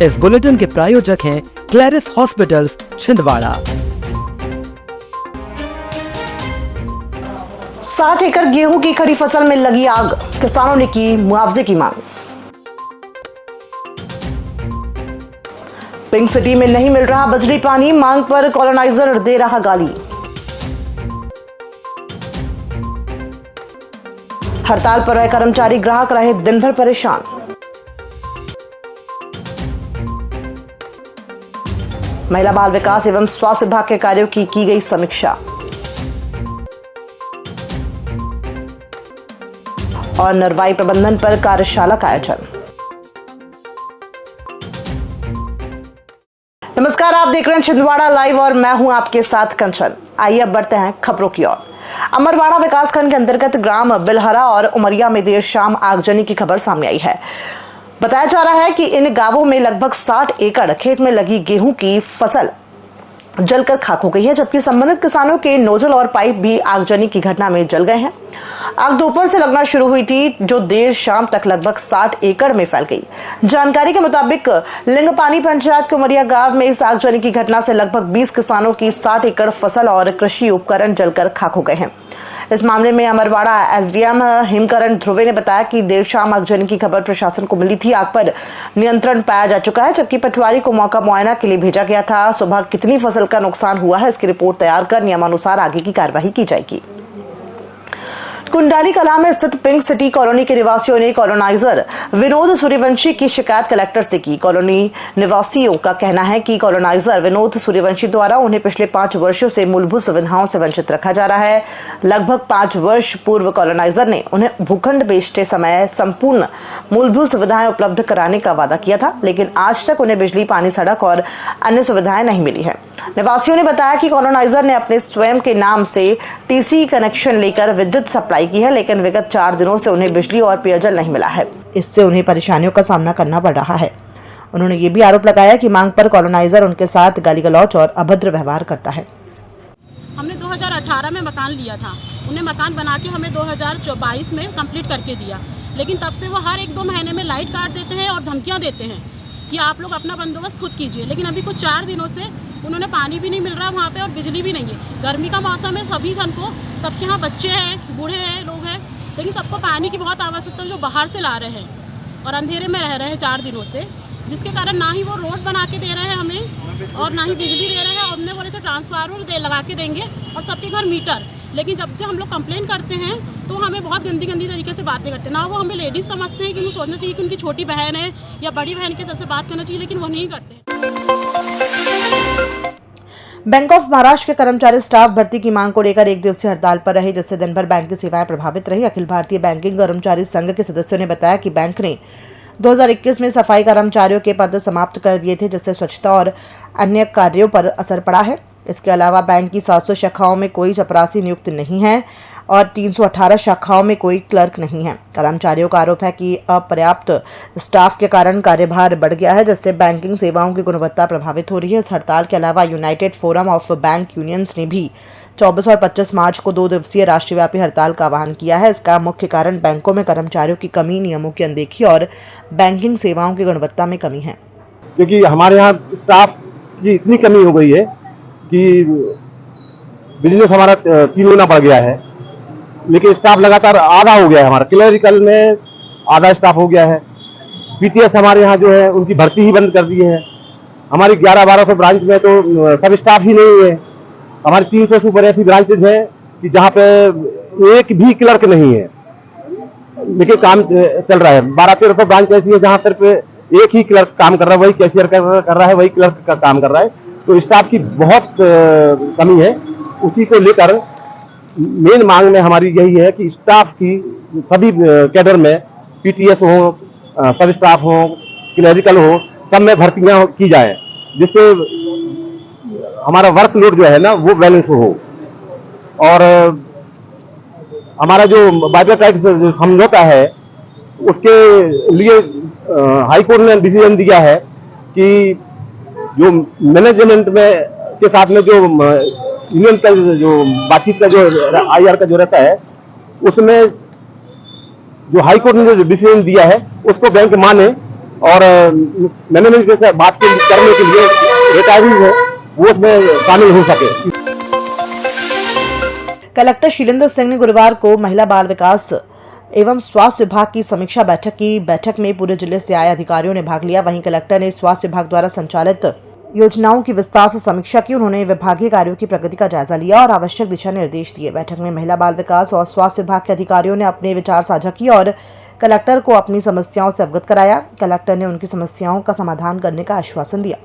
इस बुलेटिन के प्रायोजक हैं क्लैरिस हॉस्पिटल्स छिंदवाड़ा। 60 एकड़ गेहूं की खड़ी फसल में लगी आग, किसानों ने की मुआवजे की मांग। पिंक सिटी में नहीं मिल रहा बिजली पानी, मांग पर कॉलोनाइजर दे रहा गाली। हड़ताल पर रहे कर्मचारी, ग्राहक रहे दिन भर परेशान। महिला बाल विकास एवं स्वास्थ्य विभाग के कार्यों की गई समीक्षा। और नरवाई प्रबंधन पर कार्यशाला का आयोजन। नमस्कार, आप देख रहे हैं छिंदवाड़ा लाइव और मैं हूं आपके साथ कंचन। आइए अब बढ़ते हैं खबरों की ओर। अमरवाड़ा विकासखंड के अंतर्गत ग्राम बिलहरा और उमरिया में देर शाम आगजनी की खबर सामने आई है। बताया जा रहा है कि इन गांवों में लगभग 60 एकड़ खेत में लगी गेहूं की फसल जलकर खाक हो गई है, जबकि संबंधित किसानों के नोजल और पाइप भी आगजनी की घटना में जल गए हैं। आग दोपहर से लगना शुरू हुई थी, जो देर शाम तक लगभग 60 एकड़ में फैल गई। जानकारी के मुताबिक लिंगपानी पंचायत के उमरिया गांव में इस आगजनी की घटना से लगभग 20 किसानों की 60 एकड़ फसल और कृषि उपकरण जलकर खाक हो गए हैं। इस मामले में अमरवाड़ा एसडीएम हिमकरण ध्रुवे ने बताया कि देर शाम आगजनी की खबर प्रशासन को मिली थी। आग पर नियंत्रण पाया जा चुका है, जबकि पटवारी को मौका मुआयना के लिए भेजा गया था। सुबह कितनी फसल का नुकसान हुआ है, इसकी रिपोर्ट तैयार कर नियमानुसार आगे की कार्यवाही की जाएगी। कुंडाली कला में स्थित पिंक सिटी कॉलोनी के निवासियों ने कॉलोनाइजर विनोद सूर्यवंशी की शिकायत कलेक्टर से की। कॉलोनी निवासियों का कहना है कि कॉलोनाइजर विनोद सूर्यवंशी द्वारा उन्हें पिछले 5 वर्षों से मूलभूत सुविधाओं से वंचित रखा जा रहा है। लगभग 5 वर्ष पूर्व कॉलोनाइजर ने उन्हें भूखंड बेचते समय संपूर्ण मूलभूत सुविधाएं उपलब्ध कराने का वादा किया था, लेकिन आज तक उन्हें बिजली, पानी, सड़क और अन्य सुविधाएं नहीं मिली है। निवासियों ने बताया कि कॉलोनाइजर ने अपने स्वयं के नाम से टीसी कनेक्शन लेकर विद्युत सप्लाई की है, लेकिन विगत 4 दिनों से उन्हें बिजली और पेयजल नहीं मिला है। इससे उन्हें परेशानियों का सामना करना पड़ रहा है। उन्होंने ये भी आरोप लगाया कि मांग पर कॉलोनाइजर उनके साथ गाली गलौज और अभद्र व्यवहार करता है। हमने 2018 में मकान लिया था, उन्हें मकान बना के हमें 2022 में कंप्लीट करके दिया, लेकिन तब से वो हर 1-2 महीने में लाइट काट देते हैं और धमकियाँ देते हैं कि आप लोग अपना बंदोबस्त खुद कीजिए। लेकिन अभी कुछ 4 दिनों से उन्होंने पानी भी नहीं मिल रहा वहाँ पे और बिजली भी नहीं है। गर्मी का मौसम है, सभी सन को, सबके यहाँ बच्चे हैं, बूढ़े हैं, लोग हैं, लेकिन सबको पानी की बहुत आवश्यकता है, जो बाहर से ला रहे हैं और अंधेरे में रह रहे हैं 4 दिनों से, जिसके कारण ना ही वो रोड बना के दे रहे हैं हमें और ना ही बिजली दे रहे हैं। और हमने बोले तो ट्रांसफार्मर लगा के देंगे और सबके घर मीटर, लेकिन जब से हम लोग कंप्लेन करते हैं तो हमें बहुत गंदी तरीके से बातें करते हैं। ना वो हमें लेडीज समझते हैं कि वो सोचना चाहिए कि उनकी छोटी बहन है या बड़ी बहन के जैसे बात करना चाहिए, लेकिन वो नहीं करते। बैंक ऑफ महाराष्ट्र के कर्मचारी स्टाफ भर्ती की मांग को लेकर 1 दिवसीय हड़ताल पर रहे, जिससे दिन भर बैंक की सेवाएं प्रभावित रही। अखिल भारतीय बैंकिंग कर्मचारी संघ के सदस्यों ने बताया कि बैंक ने 2021 में सफाई कर्मचारियों के पद समाप्त कर दिए थे, जिससे स्वच्छता और अन्य कार्यों पर असर पड़ा है। इसके अलावा बैंक की 700 शाखाओं में कोई चपरासी नियुक्त नहीं है और 318 शाखाओं में कोई क्लर्क नहीं है। कर्मचारियों का आरोप है कि अपर्याप्त स्टाफ के कारण कार्यभार बढ़ गया है, जिससे बैंकिंग सेवाओं की गुणवत्ता प्रभावित हो रही है। इस हड़ताल के अलावा United forum of bank unions ने भी 24 और 25 मार्च को 2 दिवसीय राष्ट्रव्यापी हड़ताल का आह्वान किया है। इसका मुख्य कारण बैंकों में कर्मचारियों की कमी, नियमों की अनदेखी और बैंकिंग सेवाओं की गुणवत्ता में कमी है। क्योंकि हमारे यहाँ स्टाफ की इतनी कमी हो गई है कि बिजनेस हमारा 3 गुना बढ़ गया है, लेकिन स्टाफ लगातार आधा हो गया है। हमारा क्लरिकल में आधा स्टाफ हो गया है। पीटीएस हमारे यहाँ जो है उनकी भर्ती ही बंद कर दी है। हमारी 1100-1200 ब्रांच में तो सब स्टाफ ही नहीं है। हमारी 300 से ऊपर ऐसी ब्रांचेज हैं कि जहाँ पे एक भी क्लर्क नहीं है, लेकिन काम चल रहा है। 1200-1300 ब्रांच ऐसी है जहाँ सिर्फ एक ही क्लर्क काम कर रहा है, वही कैशियर कर रहा है, वही क्लर्क का काम कर रहा है। तो स्टाफ की बहुत कमी है। उसी को लेकर मेन मांग में हमारी यही है कि स्टाफ की सभी कैडर में पीटीएस हो, सब स्टाफ हो, क्लरिकल हो, सब में भर्तियां की जाए, जिससे हमारा वर्कलोड जो है ना वो बैलेंस हो। और हमारा जो बाइबेटाइट समझौता है उसके लिए हाई कोर्ट ने डिसीजन दिया है कि जो मैनेजमेंट में के साथ में जो यूनियन का जो बातचीत का जो आईआर का जो रहता है, उसमें जो हाई कोर्ट ने जो डिसीजन दिया है उसको बैंक माने और मैनेजमेंट से बात करने के लिए रिटायरीज है वो उसमें शामिल हो सके। कलेक्टर शीलेंद्र सिंह ने गुरुवार को महिला बाल विकास एवं स्वास्थ्य विभाग की समीक्षा बैठक में पूरे जिले से आए अधिकारियों ने भाग लिया। वहीं कलेक्टर ने स्वास्थ्य विभाग द्वारा संचालित योजनाओं की विस्तार से समीक्षा की। उन्होंने विभागीय कार्यों की प्रगति का जायजा लिया और आवश्यक दिशा निर्देश दिए। बैठक में महिला बाल विकास और स्वास्थ्य विभाग के अधिकारियों ने अपने विचार साझा किए और कलेक्टर को अपनी समस्याओं से अवगत कराया। कलेक्टर ने उनकी समस्याओं का समाधान करने का आश्वासन दिया।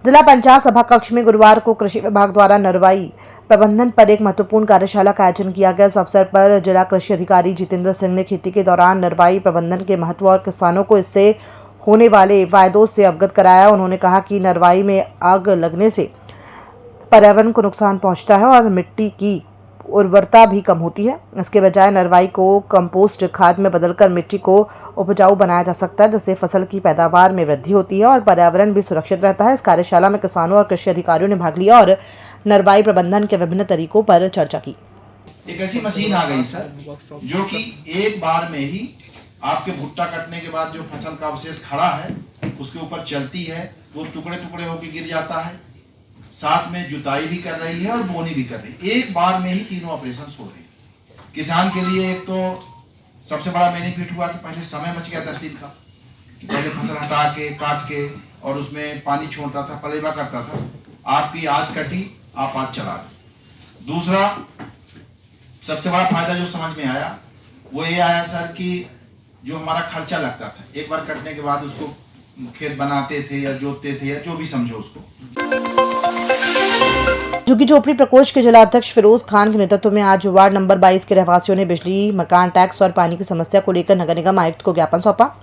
जिला पंचायत सभा कक्ष में गुरुवार को कृषि विभाग द्वारा नरवाई प्रबंधन पर एक महत्वपूर्ण कार्यशाला का आयोजन किया गया। इस अवसर पर जिला कृषि अधिकारी जितेंद्र सिंह ने खेती के दौरान नरवाई प्रबंधन के महत्व और किसानों को इससे होने वाले फायदों से अवगत कराया। उन्होंने कहा कि नरवाई में आग लगने से पर्यावरण को नुकसान पहुंचता है और मिट्टी की उर्वरता भी कम होती है। इसके बजाय नरवाई को कंपोस्ट खाद में बदलकर मिट्टी को उपजाऊ बनाया जा सकता है, जिससे फसल की पैदावार में वृद्धि होती है और पर्यावरण भी सुरक्षित रहता है। इस कार्यशाला में किसानों और कृषि अधिकारियों ने भाग लिया और नरवाई प्रबंधन के विभिन्न तरीकों पर चर्चा की। एक ऐसी मशीन आ गई सर जो कि एक बार में ही आपके भुट्टा कटने के बाद जो फसल का अवशेष खड़ा है उसके ऊपर चलती है, वो टुकड़े टुकड़े होकर गिर जाता है, साथ में जुताई भी कर रही है और बोनी भी कर रही है। एक बार में ही तीनों ऑपरेशन हो रही है। किसान के लिए एक तो सबसे बड़ा बेनिफिट हुआ कि पहले समय बच गया 10 दिन का, कि पहले फसल हटा के काट के और उसमें पानी छोड़ता था, पलेवा करता था। आपकी आज कटी, आप आज चला गए। दूसरा सबसे बड़ा फायदा जो समझ में आया वो ये आया सर कि जो हमारा खर्चा लगता था एक बार कटने के बाद उसको खेत बनाते थे या जोतते थे या जो भी समझो उसको। झुग्गी झोपड़ी प्रकोष्ठ के जिलाध्यक्ष फिरोज खान के नेतृत्व में आज वार्ड नंबर 22 के रहवासियों ने बिजली, मकान टैक्स और पानी की समस्या को लेकर नगर निगम आयुक्त को ज्ञापन सौंपा।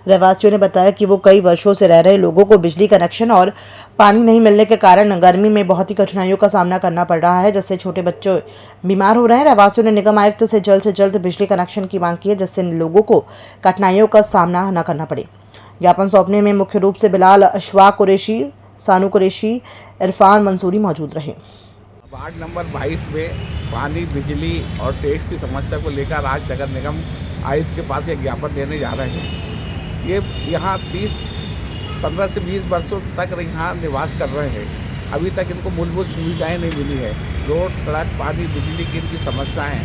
रहवासियों ने बताया कि वो कई वर्षों से रह रहे लोगों को बिजली कनेक्शन और पानी नहीं मिलने के कारण गर्मी में बहुत ही कठिनाइयों का सामना करना पड़ रहा है, जिससे छोटे बच्चे बीमार हो रहे हैं। रहवासियों ने निगम आयुक्त से जल्द बिजली कनेक्शन की मांग की है, जिससे लोगों को कठिनाइयों का सामना न करना पड़े। ज्ञापन सौंपने में मुख्य रूप से बिलाल अशफाक कुरैशी, सानू कुरैशी, इरफान मंसूरी मौजूद रहे। वार्ड नंबर 22 में पानी, बिजली और टैक्स की समस्या को लेकर आज नगर निगम आयुक्त के पास एक ज्ञापन देने जा रहे हैं। ये यहाँ 15 से 20 वर्षों तक यहाँ निवास कर रहे हैं। अभी तक इनको मूलभूत सुविधाएं नहीं मिली है। रोड, सड़क, पानी, बिजली की इनकी समस्याएं।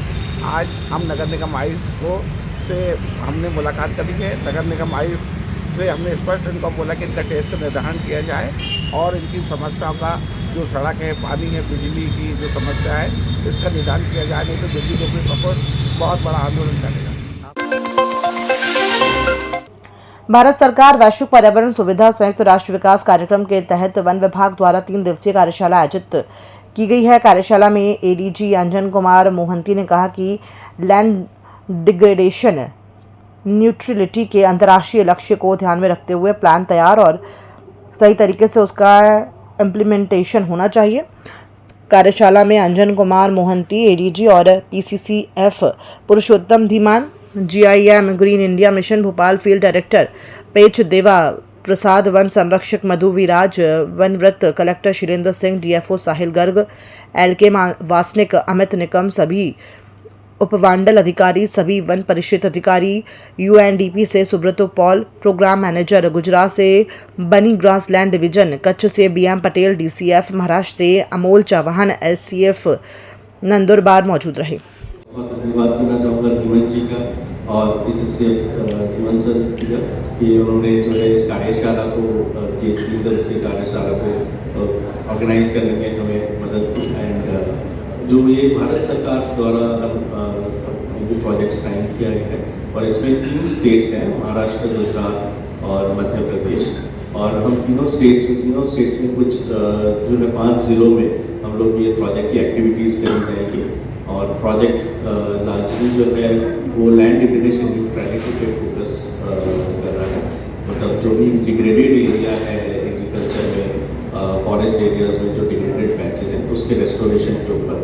आज हम नगर निगम आयुक्त से हमने मुलाकात करी है। नगर निगम आयुक्त से हमने स्पष्ट इनको बोला कि इनका टेस्ट निर्धारण किया जाए और इनकी समस्याओं का जो सड़क है, पानी है, बिजली की जो समस्या है, इसका निदान किया जाए, नहीं तो झुग्गी झोपड़ी प्रकोष्ठ बहुत बड़ा आंदोलन करेगा। भारत सरकार वैश्विक पर्यावरण सुविधा संयुक्त राष्ट्र विकास कार्यक्रम के तहत वन विभाग द्वारा 3 दिवसीय कार्यशाला आयोजित की गई है। कार्यशाला में एडीजी अंजन कुमार मोहंती ने कहा कि लैंड डिग्रेडेशन न्यूट्रलिटी के अंतर्राष्ट्रीय लक्ष्य को ध्यान में रखते हुए प्लान तैयार और सही तरीके से उसका इम्प्लीमेंटेशन होना चाहिए। कार्यशाला में अंजन कुमार मोहंती एडीजी और PCCF Purushottam Dhiman, GIM green India mission Bhopal field director Pench Deva Prasad, वन संरक्षक मधु विराज, वनव्रत collector Shilendra Singh, DFO Sahil Garg, LK Wasnik, Amit Nikam, सभी उपवांडल अधिकारी, सभी वन परिषद अधिकारी, यूएनडीपी से सुब्रतो पॉल, प्रोग्राम मैनेजर, गुजरात से बनी ग्रासलैंड डिवीजन, कच्छ से बीएम पटेल, डीसीएफ, महाराष्ट्र से अमोल चौहान, एससीएफ नंदुरबार मौजूद रहे। बहुत धन्यवाद करना चाहूँगा धीमन जी का और पीसीसीएफ धीमन सर जी का कि उन्होंने जो है इस कार्यशाला को, ये 3 दिवसीय कार्यशाला को ऑर्गेनाइज करने में हमें मदद की। एंड जो ये भारत सरकार द्वारा जो प्रोजेक्ट साइन किया गया है और इसमें 3 स्टेट्स हैं, महाराष्ट्र, गुजरात और मध्य प्रदेश। और हम तीनों स्टेट्स में कुछ जो है 5 जिलों में हम लोग ये प्रोजेक्ट की एक्टिविटीज़ करी जाएंगी। और प्रोजेक्ट लार्जली जो है वो लैंड डिग्रेडेशन न्यूट्रलिटी पे फोकस कर रहा है। मतलब जो भी डिग्रेडेड एरिया है एग्रीकल्चर में, फॉरेस्ट एरियाज में जो डिग्रेडेड पैचेज हैं उसके रेस्टोरेशन के ऊपर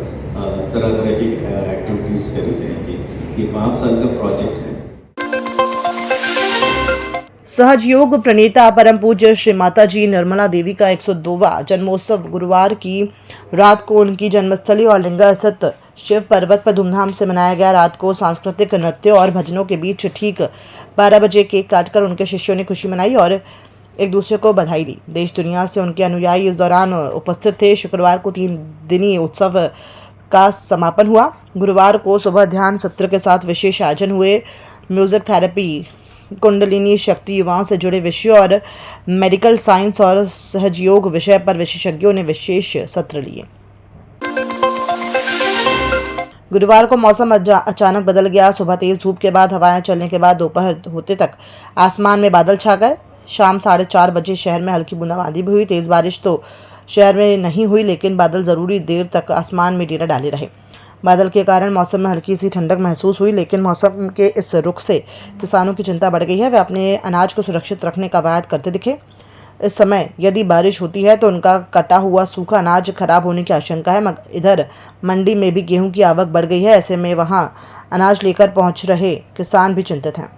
तरह तरह की एक्टिविटीज़ करी जाएंगी। ये 5 साल का प्रोजेक्ट है। सहजयोग प्रणेता परम पूज्य श्री माता जी निर्मला देवी का 102वां जन्मोत्सव गुरुवार की रात को उनकी जन्मस्थली और लिंगा स्थित शिव पर्वत पर धूमधाम से मनाया गया। रात को सांस्कृतिक नृत्यों और भजनों के बीच ठीक 12 बजे केक काटकर उनके शिष्यों ने खुशी मनाई और एक दूसरे को बधाई दी। देश दुनिया से उनके अनुयायी इस दौरान उपस्थित थे। शुक्रवार को 3 दिनी उत्सव का समापन हुआ। गुरुवार को सुबह ध्यान सत्र के साथ विशेष आयोजन हुए। म्यूजिक थेरेपी, कुंडलिनी शक्ति, युवाओं से जुड़े विषयों और मेडिकल साइंस और सहजयोग विषय पर विशेषज्ञों ने विशेष सत्र लिए। गुरुवार को मौसम अचानक बदल गया। सुबह तेज धूप के बाद हवाएं चलने के बाद दोपहर होते तक आसमान में बादल छा गए। शाम 4:30 बजे शहर में हल्की बूंदाबांदी भी हुई। तेज बारिश तो शहर में नहीं हुई, लेकिन बादल जरूरी देर तक आसमान में डेरा डाले रहे। बादल के कारण मौसम में हल्की सी ठंडक महसूस हुई, लेकिन मौसम के इस रुख से किसानों की चिंता बढ़ गई है। वे अपने अनाज को सुरक्षित रखने का वायदा करते दिखे। इस समय यदि बारिश होती है तो उनका कटा हुआ सूखा अनाज खराब होने की आशंका है। मगर इधर मंडी में भी गेहूं की आवक बढ़ गई है। ऐसे में वहां अनाज लेकर पहुंच रहे किसान भी चिंतित हैं।